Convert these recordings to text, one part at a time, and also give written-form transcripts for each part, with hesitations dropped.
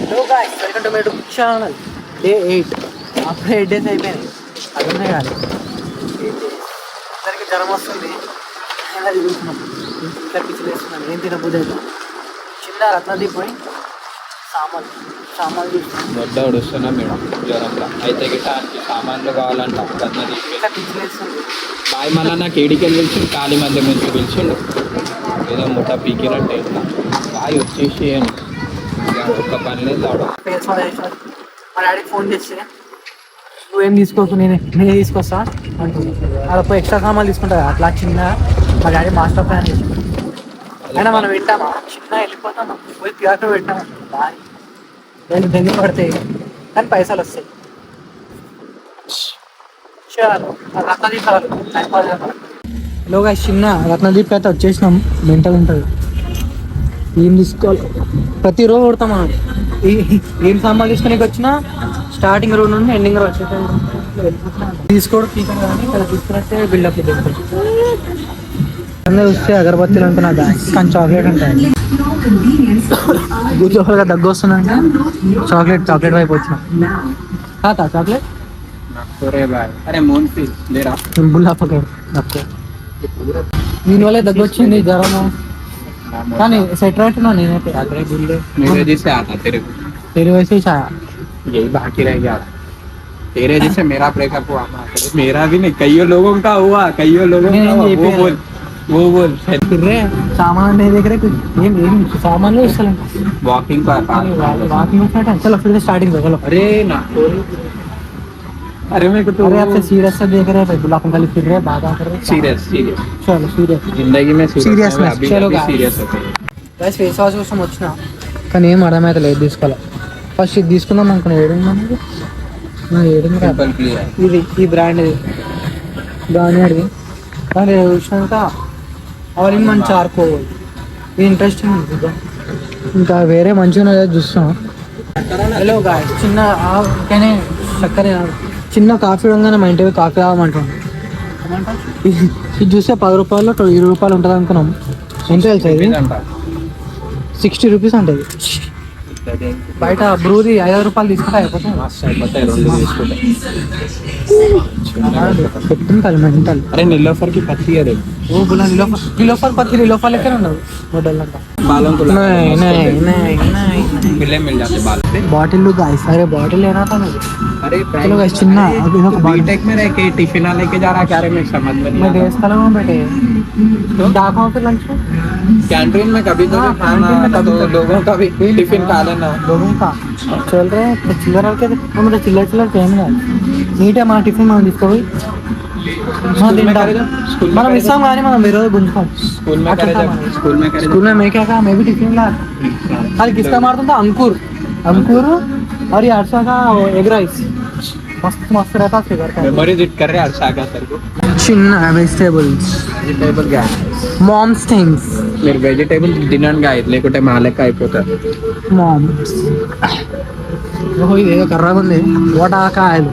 Hello guys, welcome to my YouTube channel. Day 8 అప్పుడే 8 days అయిపోయినాయి. అర్థమే కాదు. 8 డేస్ అందరికి జ్వరం వస్తుంది. ఎలా తిరుగుతున్నాం, ఇంకా పిచ్చిలు వేస్తున్నాను. ఏం తినబుద్ధి అయితే చిన్న రత్నదీప్ పోయి సామాన్లు చూస్తున్నాం. వడ్డ ఉడుస్తున్నా మేడం జ్వరంలో అయితే గిట్ట సామాన్లు కావాలంట. ఇంకా పిచ్చిలు వేస్తుంది. బాయ్ మళ్ళీ నాకు ఏడికెళ్ళి పిలిచిండు, ఖాళీ మధ్య నుంచి పిలిచిండు. ఏదో ముఠ పీకినట్టే ఇట్లా బాయ్ వచ్చేసి అని ఒక్క పని లేదు. ఫేస్ వాష్ చేసాడు. మా డాడీకి ఫోన్ చేస్తే నువ్వేం తీసుకోకు, నేనే తీసుకొస్తా అంటుంది. అలా పోయి ఎక్స్ట్రా సామాన్లు తీసుకుంటా. అట్లా చిన్న మా డాడీ మాస్టర్ ప్లాన్ చేసి అయినా మనం పెట్టామా, చిన్న వెళ్ళిపోతాం పోయి థియేటర్ పెట్టాము. బాయ్ రెండు దెంగి పడతాయి కానీ పైసలు వస్తాయి. చాలు రత్నదీప్ టైం పాస్ చేస్తాం. లోగా చిన్న రత్నదీప్ అయితే వచ్చేసినాం. మెంటల్ ఉంటుంది. ఏం తీసుకోవాలి ప్రతిరోజు కొడతాం మనం. ఏం సామాన్లు తీసుకునే వచ్చినా స్టార్టింగ్ రోడ్ నుండి ఎండింగ్ రోడ్ వచ్చే తీసుకోవడం తీసాను కానీ ఇక్కడ తీసుకున్నట్టే బిల్డప్ అందరూ వస్తే అగరబత్తీలు అంటున్నా కానీ చాక్లెట్ ఉంటాయి. గుర్తుగా దగ్గు వస్తుందంటే చాక్లెట్ వైపు వచ్చిన కాదా చాక్లెట్ బుల్లాపకాడు నాకు దీనివల్ల దగ్గు వచ్చింది జ్వరము. కానీ సెట్ అవుతున్నా నేనైతే तेरे वैसे ही छाया यही बाकी रह गया तेरे जैसे मेरा ब्रेकअप हुआ मेरा भी नहीं कईयों लोगों का हुआ कईयों लोगों का हुआ वो बोल फिर रहे सामान नहीं देख रहे कुछ ये सामान नहीं चल वॉकिंग पर चलो फिर स्टार्टिंग करो चलो. अरे ना अरे मेरे को तो अरे आपसे सीरियस से देख रहे हैं गुलाब खाली फिर रहे बात कर रहे सीरियस चलो सीरियस जिंदगी में सीरियस चलो सीरियस होते గైస్ ఫేస్ వాష్ కోసం వచ్చిన కానీ ఏం అర్థమైతే లేదు తీసుకోవాలి. ఫస్ట్ ఇది తీసుకుందాం అనుకున్నా. ఏడుంది ఇది ఈ బ్రాండ్ ఇది బ్రాండ్ కానీ చూసినాక ఆల్ ఇన్ వన్ చార్కో ఇది ఇంట్రెస్టింగ్ ఉంది. ఇంకా వేరే మంచిగా చూస్తున్నాం. హలో గాయస్ చిన్న కానీ చక్కర చిన్న కాఫీ ఉండగానే మా ఇంటికి కాఫీ తాగమంటాం. ఇది చూస్తే 10 రూపాయలు 20 రూపాయలు ఉంటుంది అనుకున్నాం. ఎంత తెలుసా ఇది 60 రూపీస్ ఉంటుంది. బయట బ్రూది 5 రూపాయలు తీసుకుంటే అయిపోతుంది. మెంటల్ अरे नीलोफर की पत्ती है देख वो बोला नीलोफर पत्ती नीलोफर लेकर ना मॉडल का बालों को नहीं मिले मिल जाते बाल पे बॉटल लो गाइस. अरे बॉटल लेना था मुझे. अरे चलो गाइस चिन्ना अभी लोग बीटेक में रह के टिफिन लेके जा रहा क्या रे मैं समझ में मैं देश कलर में बैठे तो दाखा फिर लंच में कैंटीन में कभी तो खाना तो लोगों का भी टिफिन खा लेना लोगों का चल रहे हैं चिल्लर के मतलब चिल्लर कहने నీటే మన టిఫిన్ మనం తీసుకోవాలి. మనం ఇస్తాం కానీ మనం వేరే గుంజుకోం. स्कूल में मैं क्या कहा मैं भी टिफिन ला. అది किसका मारता था अंकुर और ये अर्षा का एग राइस मस्त रहता फिगर का. मेमोरीज हिट कर रहे हैं अर्षा का तेरे को. చిన్న వెజిటేబుల్స్ क्या మామ్స్ థింగ్స్ మీరు వెజిటేబుల్ తినండి గాయ లేకుంటే మా లెక్క అయిపోతారు. మామ్స్ ఇదేదో కర్రగా ఉంది. వటాకాయలు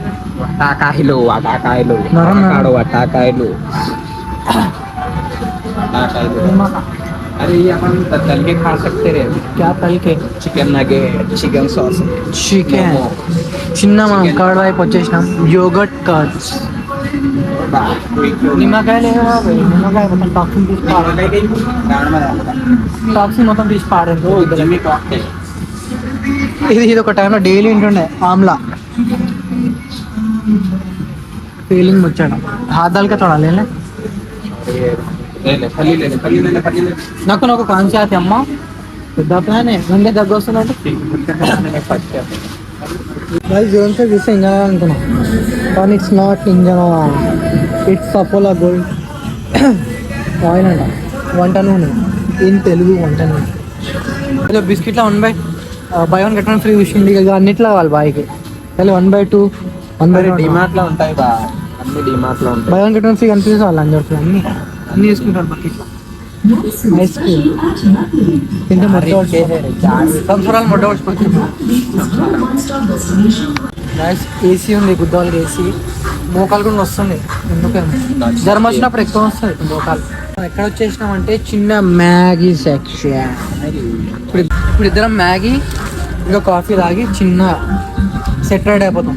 వటాకాయలు अरे ये अपन तल के खा सकते रहे. क्या तल के chicken nugget chicken sauce chicken చిన్న మనం కర్డ్ వైపు వచ్చేసినాం. యోగర్ట్ కర్డ్స్ నిమ్మకాయ లేదా నిమ్మకాయ మొత్తం టాక్సిన్ తీసి టాక్సిన్ మొత్తం తీసి పారేది. ఇది ఒక టైంలో డైలీ ఉంటుండే ఆమ్లా फीलिंग मुझे हाथ डाल के थोड़ा ले ले నాకు నాకు కాంచి ఆతి అమ్మ పెద్ద ప్లాన్ ముందే దగ్గర వస్తున్నట్టు జోన్ से చూస్తే ఇంకా అనుకున్నా కానీ it's not engine it's Apollo gold oil అంట వంట నూనె ఇన్ తెలుగు వంట నూనె. బిస్కెట్లో 1/1 get 1 ఫ్రీ విషయం అన్నిట్లో కావాలి బాయ్కి. కానీ 1/2 డిమార్ట్ లో ఉంటాయి బా అన్ని డిమార్ట్ లో ఉంటాయి. 1/1 get 1 ఫ్రీ కనిపిస్తుంది వాళ్ళు అందరికీ. అన్ని తీసుకుంటారు బకెట్లో. ఐస్ క్రీమ్ తింటే సంవత్సరాలు మొట్ట వచ్చిపోతుంది. ఏసీ ఉంది గుద్దవాళ్ళకి. ఏసీ మోకాలు కూడా వస్తుంది. ఎందుకేమో జ్వరం వచ్చినప్పుడు ఎక్కువ వస్తుంది మోకాలు. ఎక్కడ వచ్చేసినామంటే చిన్న మ్యాగీ సెక్షన్. ఇప్పుడు ఇద్దరం మ్యాగీ ఇంకా కాఫీ తాగి చిన్న సెట్ రైడ్ అయిపోతాం.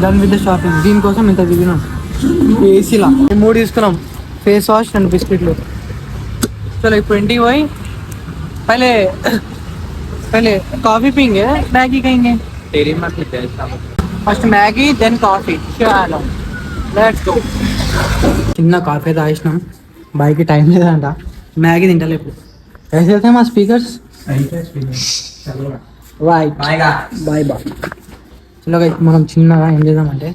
Done with the shopping. దీనికోసం ఇంత దిగినాం ఏసీలా. 3 తీసుకున్నాం, ఫేస్ వాష్ అండ్ బిస్కెట్లు. చలో ఇప్పుడు ఇంటికి పోయి పहले पहले कॉफी पियेंगे, मैगी खाएंगे. तेरी मत जैसा first Maggi then coffee. Let's go. చిన్న కాఫీ తాగినాం, బైక్కి టైం లేదంట, మ్యాగీ తింటలేదు. ऐसे थे మా స్పీకర్స్ రైట్. Bye bye. చలో గైస్ మనం చిన్నగా ఏం చేద్దామంటే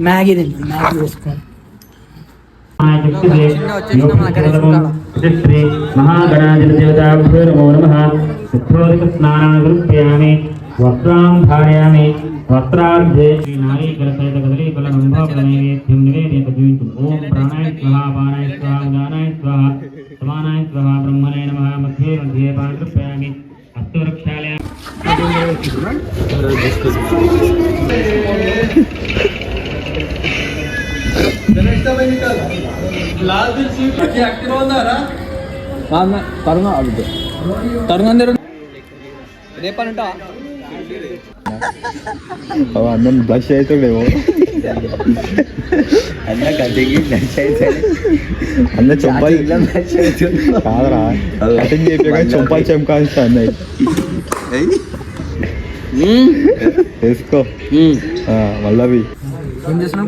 మ్యాగీ తింటాం. మ్యాగీ వేసుకొని చిన్నగా వచ్చేసినాం మన గణేష్ కాడ. महागणाधिपदेवताभ्यो नमः. स्नानानि वस्त्रां धारयामि. वस्त्रार्धे नारीकलसहित कदलीफलनम्भफलनैवेद्यं निवेदयत जीवितुम्. ॐ प्राणाय स्वाहा पानाय स्वाहा उदानाय स्वाहा समानाय स्वाहा ब्रह्मणे नमः. मध्ये मध्ये पानकृपयामि. हस्ते रक्षालयामि. రేపనుంటా అన్న బ్లష్ అవుతుండేమో. అన్న కటింగ్ బ్లష్ అవుతాడు. అన్న చొంపాలి కాదరా, కటింగ్ చెప్పాక చొంపాలి చెంకాల్స్తా అన్నయ్య. వేసుకో మళ్ళీ ఏం చేస్తున్నాం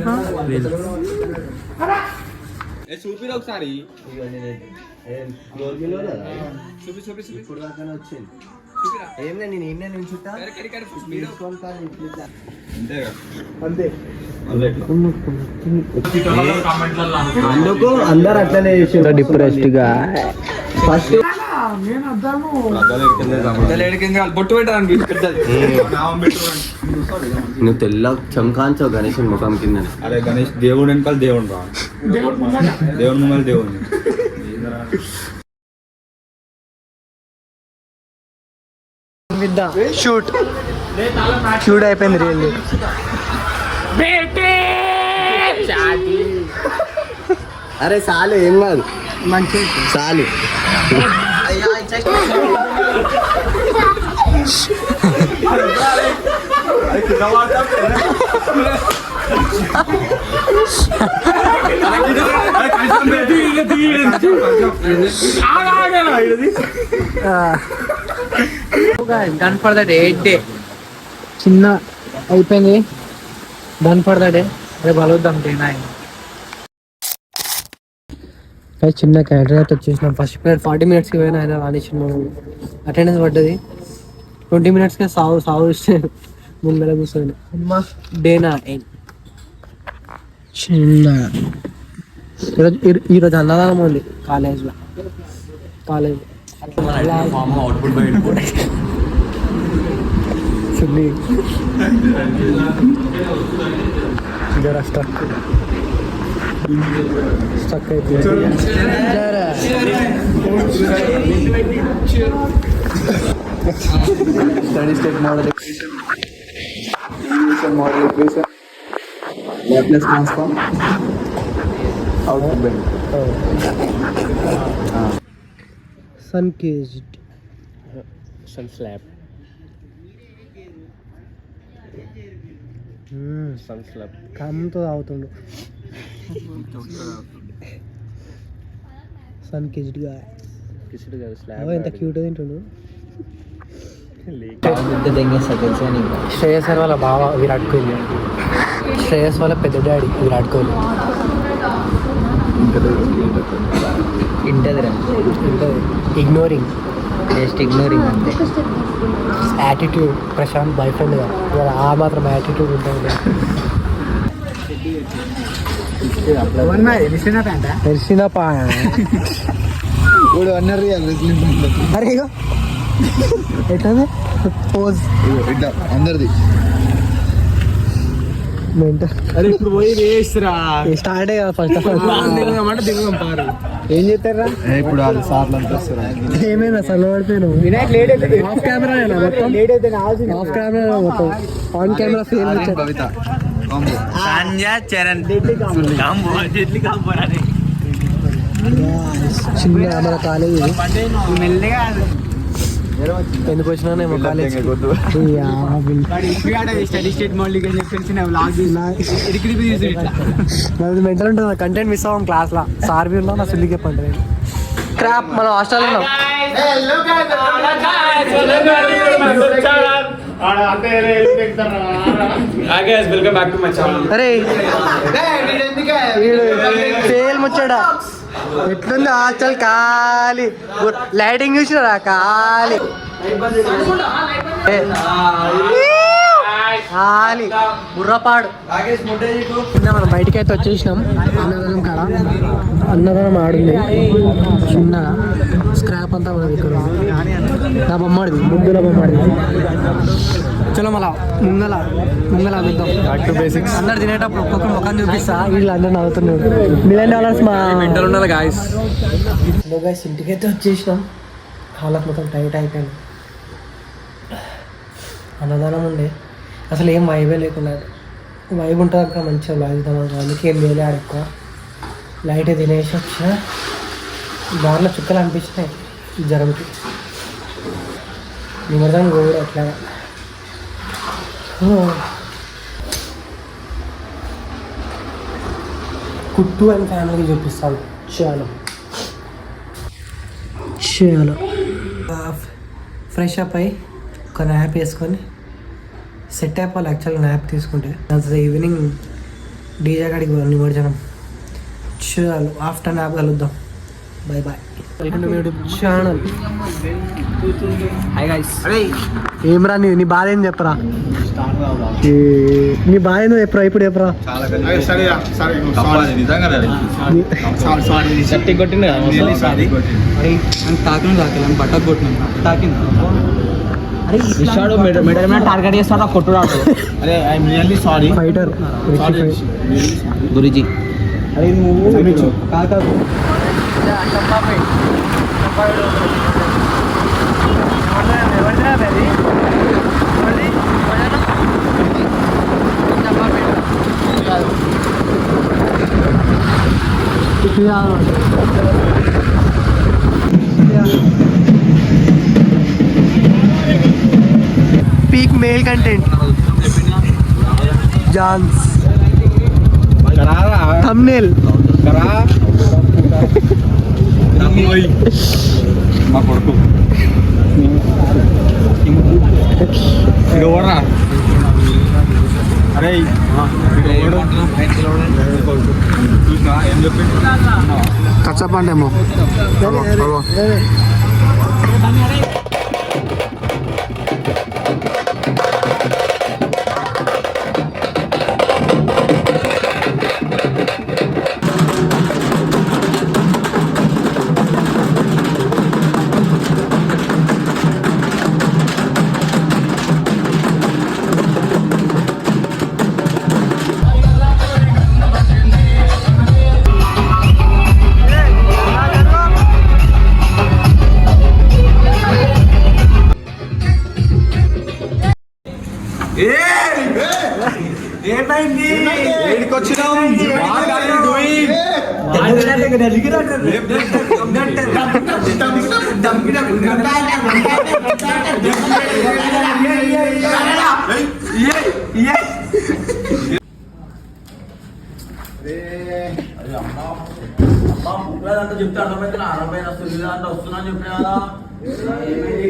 చూపిరా ఒకసారి. అందుకు అందరు అట్లనే చేసారు డిప్రెస్డ్ గా. ఫస్ట్ బొట్టు పెట్టడానికి నువ్వు తెల్ల చంకాంచో గణేష్ ముఖం కింద. అరే గణేష్ దేవుడు వెనకాల దేవుడు రా, దేవుడు ముంగల దేవుడు. షూట్ షూట్ అయిపోయింది రియల్లీ. అరే చాలు, ఏం కాదు, మంచి చాలు. Done for the day. 8 day చిన్న అయిపోయింది. Done for the day. రేపు కలుద్దాం డే 9. చిన్న క్యాటర్ అయితే వచ్చేసినాం. ఫస్ట్ పీరియడ్ 40 minutesకి పోయినా ఆయన రానిచ్చిన అటెండెన్స్ పడ్డది. 20 minutesకే సావు ఇస్తే ముందర కూర్చోండి. డే 9 చిన్న. ఈరోజు అన్నదానం ఉంది కాలేజ్. స్టక్ అయిపోయింది. Study state model equation Laplace transform output bend. సన్ కేజ్డ్ సన్ స్లాబ్ కమ్తో తాగుతుండు. సన్ కేజ్డ్ గా ఎంత క్యూట్ తింటుండు. శ్రేయస్ వాళ్ళ బావ విరాట్ కోహ్లీ. శ్రేయస్ వాళ్ళ పెద్ద డాడీ విరాట్ కోహ్లీ. ఇగ్నోరింగ్ అంతే. యాటిట్యూడ్. ప్రశాంత్ బాయ్ ఫ్రెండ్ గా ఆ మాత్రం యాటిట్యూడ్ ఉంటుంది. తెలిసిన పా అన్నారు అరే ఎట్లా పోజ్ ఇట్లా అందరిది. అరే ఇప్పుడు పోయి వేస్రా స్టార్ట్ కదా ఫస్ట్ ఆఫ్ ఆల్. ఏం చేస్తారా ఇప్పుడు అది సార్లు అంతా వస్తారు. ఏమైనా అసలు పడిపోయాను. ఆఫ్ కెమెరా ఆఫ్ కెమెరా మొత్తం ఆన్ కెమెరా ఫేమ్ కవిత చిన్న మన కాలేజీ. ఎందుకు వచ్చినానేమో కాలేజ్ స్టడీ స్టేట్ మౌలిక అని చెప్పేసి నా వ్లాగ్ మెంటల్ ఉంటుంది కంటెంట్ మిస్ అవ్వం క్లాస్లో సార్ వీళ్ళు నా సుల్లికే పండుగ క్రాప్ మన హాస్టల్లో ఉన్నాం అరే ఫెయిల్ ముచ్చాడా ఎట్లుంది హాస్టల్ ఖాళీ లైటింగ్ చూసినారా ఖాళీ ఖాళీ బుర్రపాడు చిన్న మనం బయటికి అయితే వచ్చేసినాం అన్నదానం కాడ అన్నదానం ఆడింది చిన్న స్క్రాప్ అంతా ఉన్నది ఇక్కడ నా బొమ్మడిది ముద్దుల బొమ్మడిది చలో మళ్ళా ముంగల అడుగుతాం బేసిక్స్ అందరు తినేటప్పుడు ఒక్కొక్క ముఖం చూపిస్తా వీళ్ళు అందరు నవ్వుతున్నాడు $1,000,000 మా మెంటల్ ఉండాలి గాయస్ ఇంటికైతే వచ్చేసినాం హాలకు మొత్తం టైట్ అయిపోయింది అన్నదానం ఉండే అసలు ఏం వైబే లేకుండా వైబ్ ఉంటుంది అక్కడ మంచిగా లాగుతాం అందుకే ఏం వేలే ఎక్కువ లైట్ తినేసి వచ్చా దారిలో చుక్కలు అనిపించినాయి జ్వరంకి నిమర్జం కూడా అట్లా కుట్టు అండ్ ఫ్యామిలీకి చూపిస్తాను చాలా ఫ్రెష్ అప్ అయ్యి ఒక న్యాప్ వేసుకొని సెట్ అయిపోవాలి యాక్చువల్గా న్యాప్ తీసుకుంటే దాని ఈవినింగ్ డీజే కాడికి పోవాలి నిమజ్జనం చాలు ఆఫ్టర్ న్యాప్ కలుద్దాం bye bye welcome to YouTube channel hi guys ఏమరా నీ బాధ ఏం చెప్పరా నీ బాధ ఏందో చెప్పరా ఇప్పుడు చెప్పరా శక్తి కొట్టింది తాకిన బట్టకు కొట్టిన తాకింది మెడల్ మీద టార్గెట్ చేస్తాడు కొట్టుడాడు అరే ఐఎమ్ రియల్లీ సారీ ఫైటర్ గురుజీ అరే నువ్వు కాకా पीक मेल कंटेंट जान्स थंबनेल మా కొడుకు అరే చూసినా ఏం చెప్పింది కచ్చపండేమో చెప్తే అర్థమైతే అర్థమైన వస్తున్నా చెప్పినా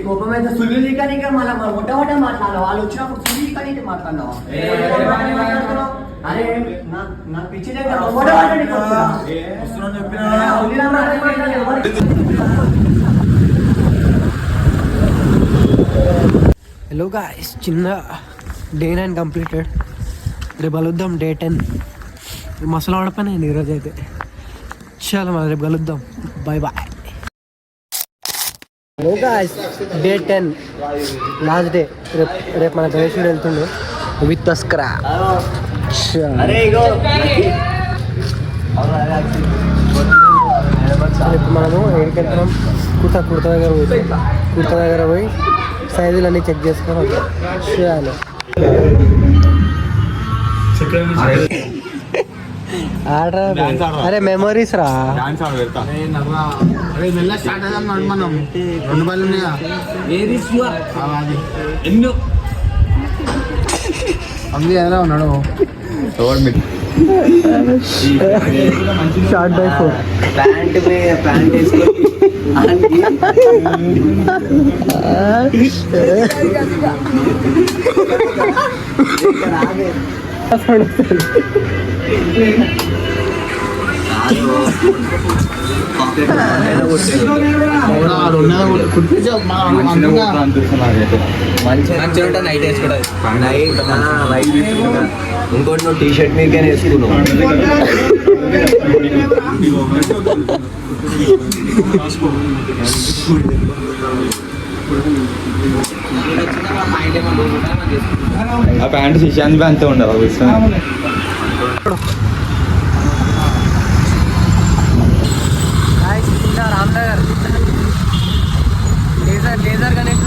కోపం అయితే సుల్లి కానీ మళ్ళీ ఒట్ట మాట్లాడాలి వాళ్ళు వచ్చినప్పుడు సుల్లి కానీ మాట్లాడినావా అరే నాకు పిచ్చి హలో గాయ్స్ చిన్న డే 9 కంప్లీటెడ్ రేపు కలుద్దాం డే 10 మసలు ఆడిపోయినాయండి ఈరోజు అయితే చాలా మరి రేపు కలుద్దాం bye bye hello guys day 10 last day రేపు మన గణేశ్వరి వెళ్తుండే విత్ స్క్రా ఇప్పుడు మనము ఎక్కడికి వెళ్తున్నాం కుర్తా దగ్గర పోయి సైజులు అన్నీ చెక్ చేసుకొని చేయాలి ఆడరా Dance ఆడరా. అరే మెమరీస్ రా డాన్స్ ఆడ పెడతా అరే మెల్ల స్టార్ట్ అవుదాం మనం 2 బళ్ళు ఉన్నాయా ఏది అది ఎన్నో అంది ఎదురా ఉన్నాడు ఎవరు మీరు షార్ట్ బై 4 ప్యాంట్ వేసుకొని మంచిగా ఉంటా నైట్ వేసుకోవడం నైట్ ఇంకోటి నువ్వు టీ షర్ట్ మీకే వేసుకున్నావు ఆ ప్యాంట్ శిశాంత్ అంతే ఉండదు రామ్నగర్ లేజర్ గణేష్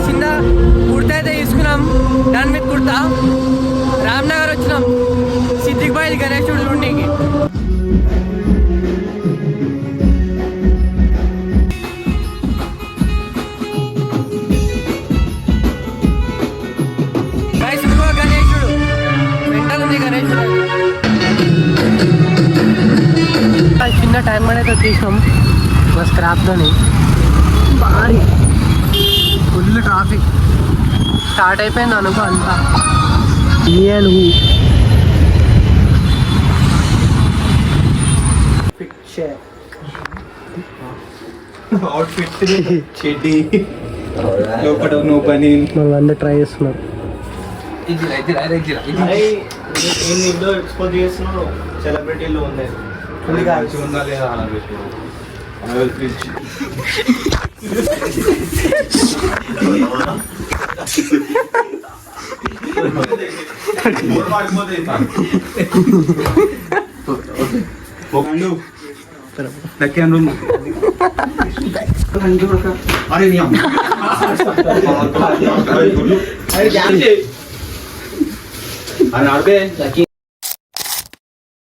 చిన్న కుర్తా అయితే తీసుకున్నాం దాని మీద కుర్తా రామ్నగర్ వచ్చినాం సిద్దిక్ బాయ్ గణేశుడు చూడడానికి గణేశుడు మెంటల్ ఉంది గణేశుడు చిన్న టైం కూడా అయితే తీసినాం మా స్క్రాప్తోని భారీ ఫుల్ ట్రాఫిక్ స్టార్ట్ అయిపోయింది అనుకో అంతా అండ్ అవుట్ఫిట్ చెడ్డి లోపల నో పని మళ్ళీ అందరూ ట్రై చేస్తున్నారు ఎక్స్పోజ్ చేస్తున్నాడు సెలబ్రిటీలో ఉన్నాయి ఉందా లేదా అని అది ఆడితే